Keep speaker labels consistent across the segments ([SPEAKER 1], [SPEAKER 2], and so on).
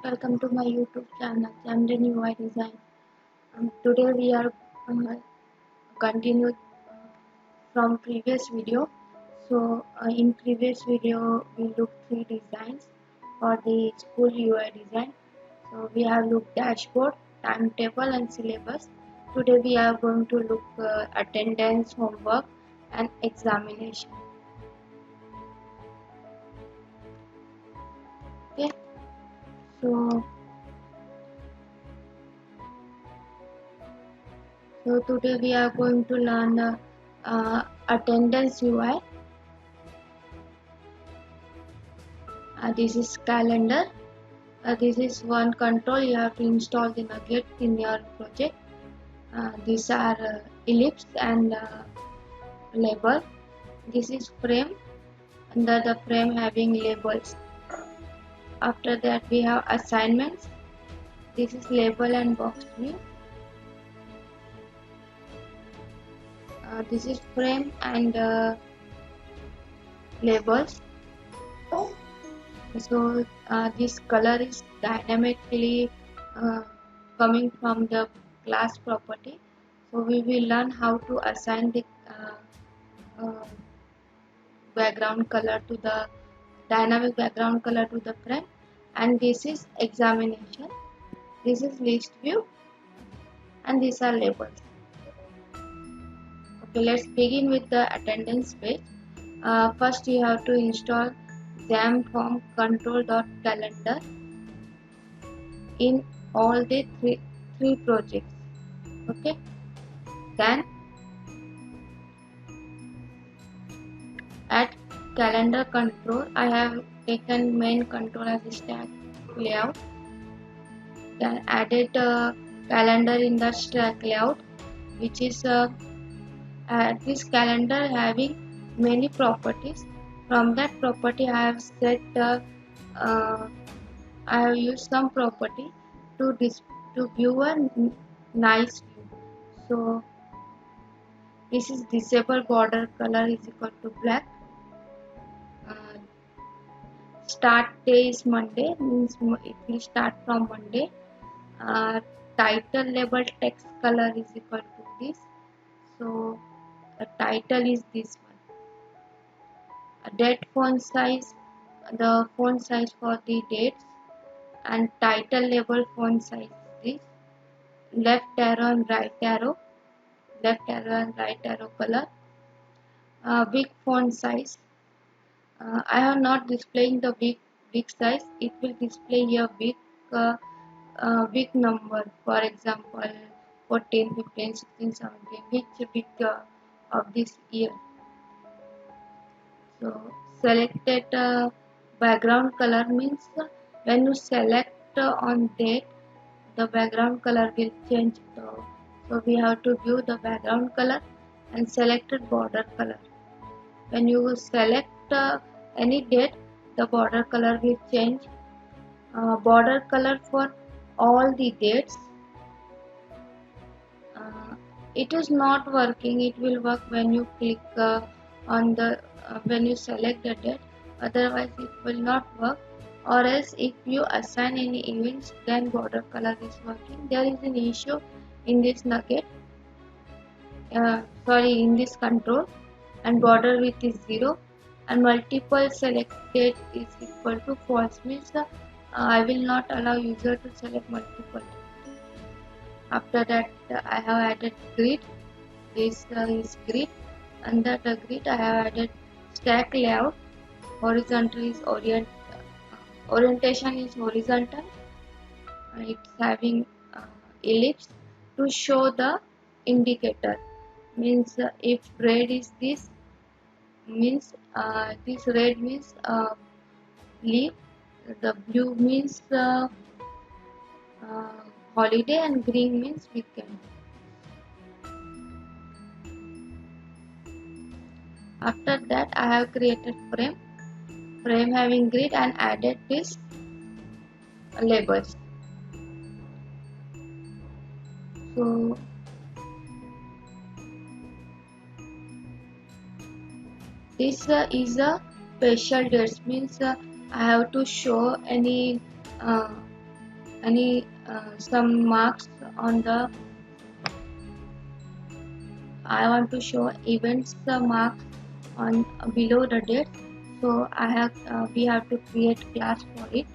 [SPEAKER 1] Welcome to my YouTube channel, Xamarin UI Design. Today we are continued from previous video. In previous video we looked 3 designs for the school UI design. So we have looked dashboard, timetable and syllabus. Today we are going to look attendance, homework and examination. Okay. So today we are going to learn attendance UI. This is calendar. This is one control you have to install the nugget in your project. These are ellipse and label. This is frame. Under the frame having labels. After that we have assignments. This is label and box view. This is frame and labels. So this color is dynamically coming from the class property. So we will learn how to assign the background color to the dynamic background color to the frame. And this is examination. This is list view and these are labels. Okay, let's begin with the attendance page. First you have to install Xamarin control.calendar in all the three projects. Okay, then at calendar control I have taken main control as a stack layout. Then added calendar in the stack layout, which is this calendar having many properties. From that property I have set I have used some property to view a nice view. So this is disable border color is equal to black. Start day is Monday, means it will start from Monday. Title label text color is equal to this. So the title is this one. Date font size, the font size for the dates, and title label font size is this. Left arrow and right arrow, color. Big font size. I have not displaying the big size. It will display here big number. For example, 14, 15, 16, 17. Which big of this year. So selected background color means when you select on date, the background color will change. So we have to view the background color and selected border color. When you select any date, the border color will change. Border color for all the dates. It is not working. It will work when you click on the when you select the date. Otherwise, it will not work. Or else, if you assign any events, then border color is working. There is an issue in this nugget. In this control, and border width is 0 and multiple selected is equal to false, means I will not allow user to select multiple. After that I have added grid. This is grid. Under the grid I have added stack layout. Horizontal is orientation is horizontal. It's having ellipse to show the indicator. Means if red is this, means this red means leave, the blue means holiday, and green means weekend. After that I have created frame having grid and added this labels. So this is a special dates, means I have to show any any some marks on the. I want to show events marks on below the date. So we have to create class for it.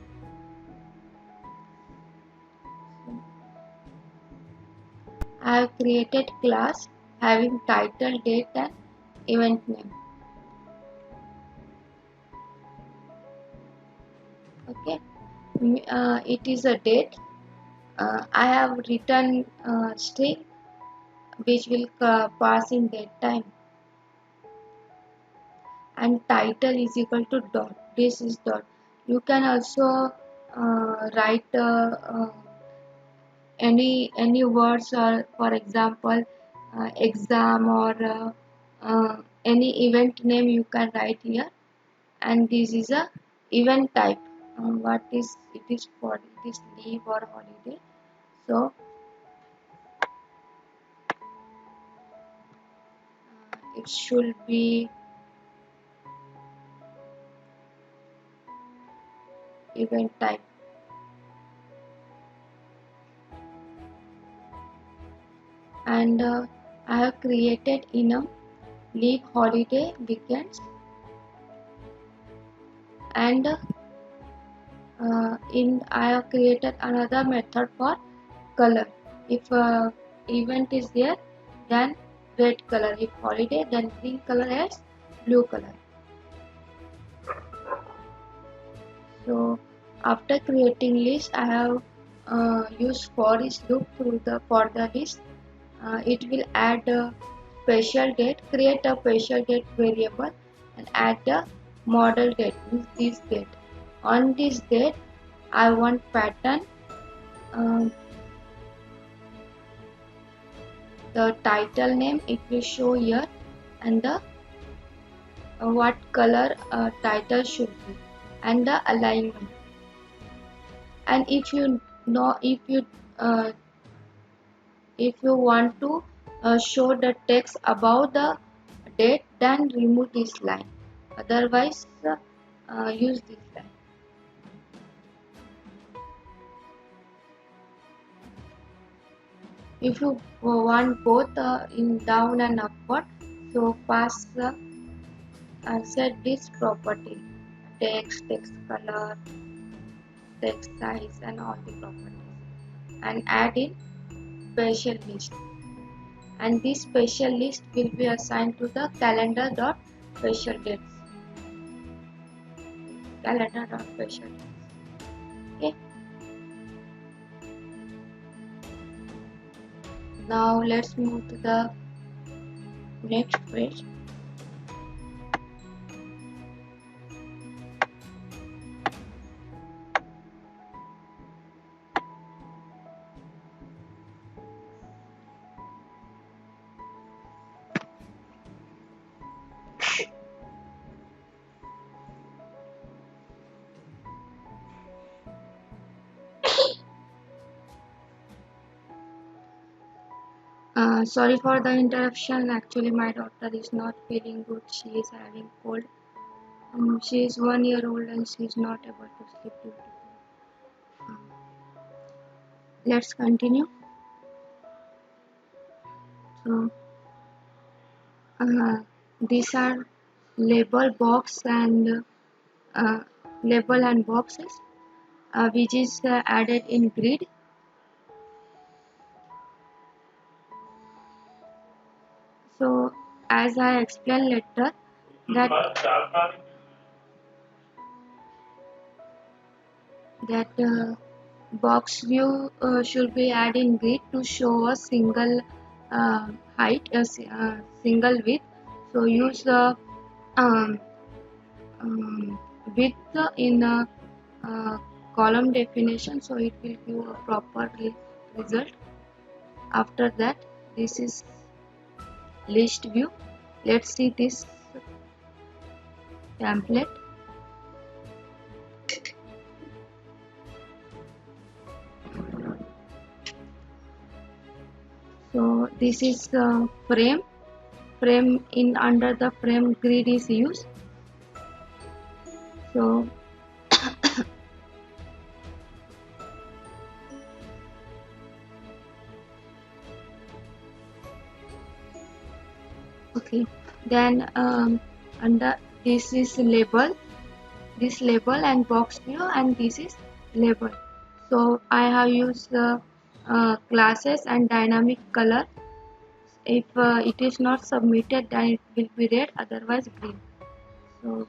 [SPEAKER 1] I have created class having title, date and event name. Okay, it is a date. I have written string which will pass in that time, and title is equal to dot. This is dot. You can also write any words, or for example exam, or any event name you can write here. And this is a event type. What is it is for? It is leave or holiday. So it should be event type. And I have created enum leave, holiday, weekends, and I have created another method for color. If event is there, then red color. If holiday, then green color as blue color. So after creating list, I have used for each loop for the list. It will add a special date, create a special date variable, and add the model date, means this date. On this date, I want pattern, the title name it will show here, and the what color title should be, and the alignment. And if you know, if you want to show the text above the date, then remove this line. Otherwise, use this line. If you want both in down and upward, so pass set this property: text, text color, text size, and all the properties, and add in special list. And this special list will be assigned to the calendar dot special dates. Calendar dot special dates. Okay. Now let's move to the next page. Sorry for the interruption. Actually, my daughter is not feeling good. She is having cold. She is 1 year old and she is not able to sleep due to cold. Let's continue. So, these are label box and label and boxes, which is added in grid. So, as I explained later, that box view should be added in grid to show a single height, single width. So use the width in a column definition, so it will give a proper result. After that, this is list view. Let's see this template. So this is frame. Frame in under the frame grid is used. So Okay, then under this is label, this label and box view, and this is label. So I have used classes and dynamic color. If it is not submitted, then it will be red, otherwise green. So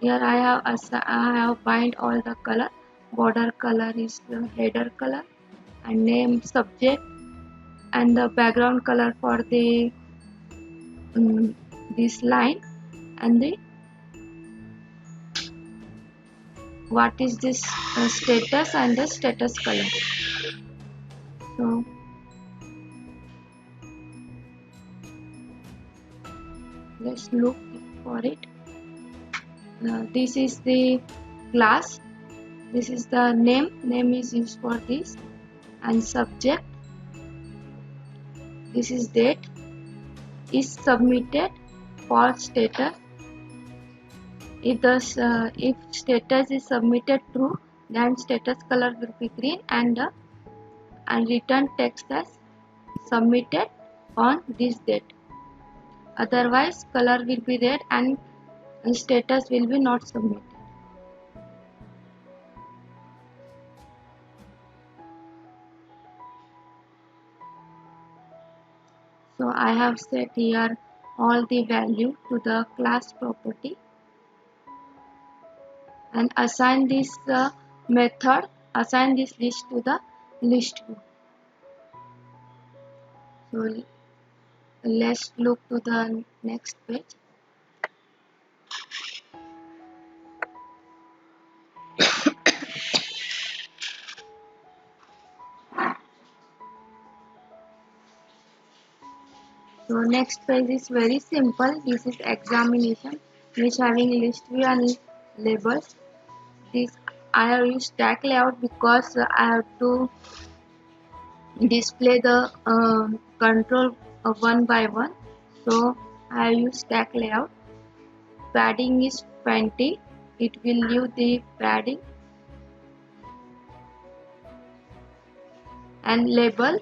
[SPEAKER 1] here I have bind all the color. Border color is the header color, and name subject, and the background color for the this line, and the what is this status and the status color. So let's look for it. This is the class, this is the name is used for this, and subject, this is date, is submitted, for status. If status is submitted true, then status color will be green, and return text as submitted on this date. Otherwise color will be red and status will be not submitted. So I have set here all the value to the class property, and assign this method, assign this list to the list view. So let's look to the next page. So next page is very simple. This is examination, which having list view and labels. This I have used stack layout because I have to display the control one by one. So I use stack layout. Padding is 20. It will leave the padding, and label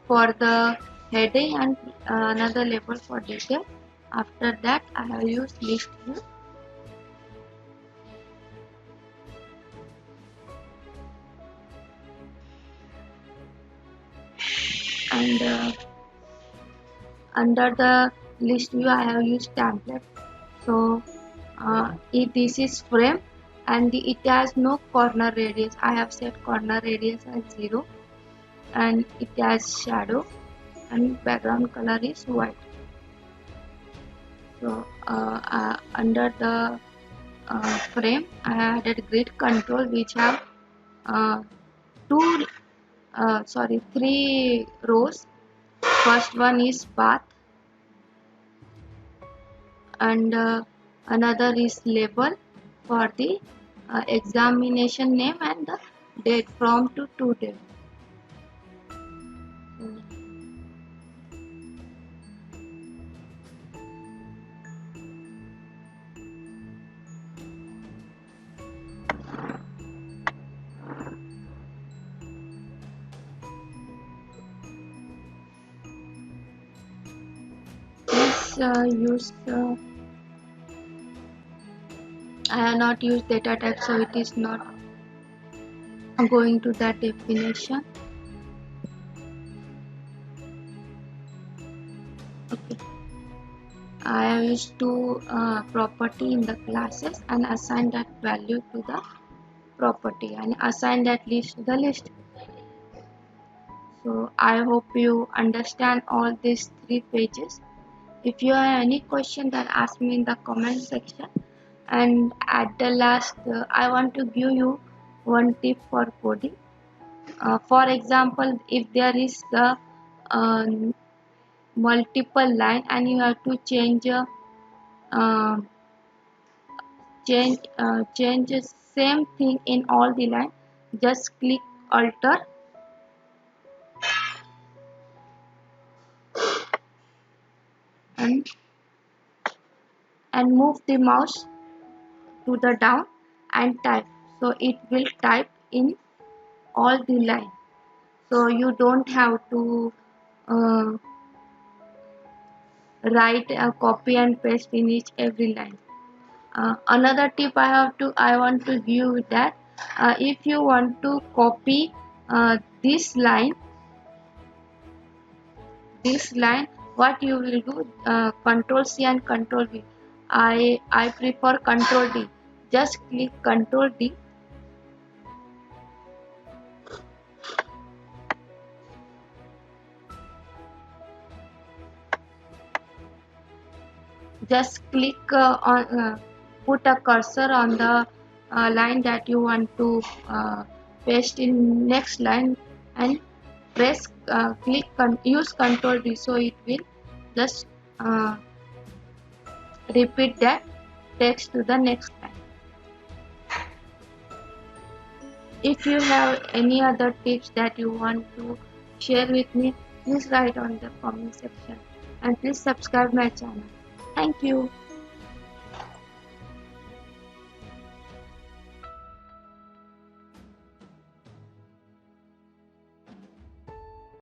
[SPEAKER 1] for the heading, and another label for detail. After that I have used list view, and under the list view I have used template. So if this is frame, and it has no corner radius, I have set corner radius as 0, and it has shadow, and background color is white. So under the frame I added grid control, which have uh, three rows. First one is path, and another is label for the examination name, and the date from to date. This I have not used data type, so it is not going to that definition. Okay, I have used two property in the classes, and assign that value to the property, and assign that list to the list. So I hope you understand all these three pages. If you have any question, then ask me in the comment section. And at the last, I want to give you one tip for coding. For example, if there is the multiple line, and you have to uh, change the same thing in all the line, just click alter, and move the mouse to the down, and type. So it will type in all the line. So you don't have to uh, write, copy and paste in each every line. Another tip I want to give you that if you want to copy this line, what you will do, Control C and Control V. I prefer Control D. Just click Control D. Just click on put a cursor on the line that you want to paste in next line, and press use Control D, so it will just uh, repeat that text to the next line. If you have any other tips that you want to share with me, please write on the comment section, and please subscribe my channel. Thank you.